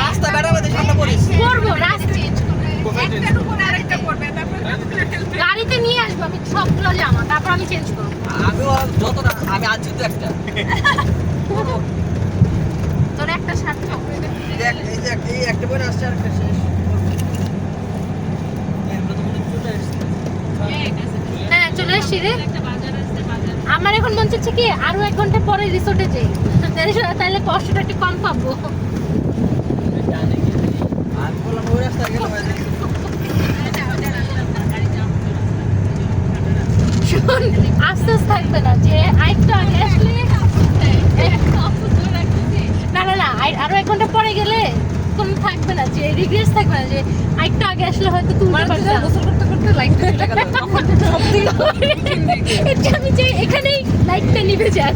রাস্তা বেড়াবে সামনে পড়িস করবো রাস্তা একটার উপর আরেকটা করবে তারপর গাড়িতে নিয়ে আসবো আমি সবগুলো জামা তারপর আমি চেঞ্জ করবো আমিও যতটা আমি আনছি তো একটা তোর একটা শার্ট দেখ এই একটা বই আসছে আর একটা শেষ হ্যাঁ চলে এসছি রে আমার এখন মন চাচ্ছে কি আরো 1 ঘন্টা পরে রিসোর্টে যাই তাহলে কষ্টটা একটু কম পাবো আমি বললাম ওই রাস্তা গেলে হয়ে যায় শোন আস্তে আস্তে থাকবে না যে আরেকটু আগে আসলে না না না আরো 1 ঘন্টা পরে গেলে কোন থাকবে না যে রিগ্রেস থাকবে না যে আরেকটু আগে আসলে হয়তো তুমি গোসল করতে করতে লাইটটা চলে গেল তখন সত্যি এটা আমি যে এখানেই লাইটটা নিভে যাক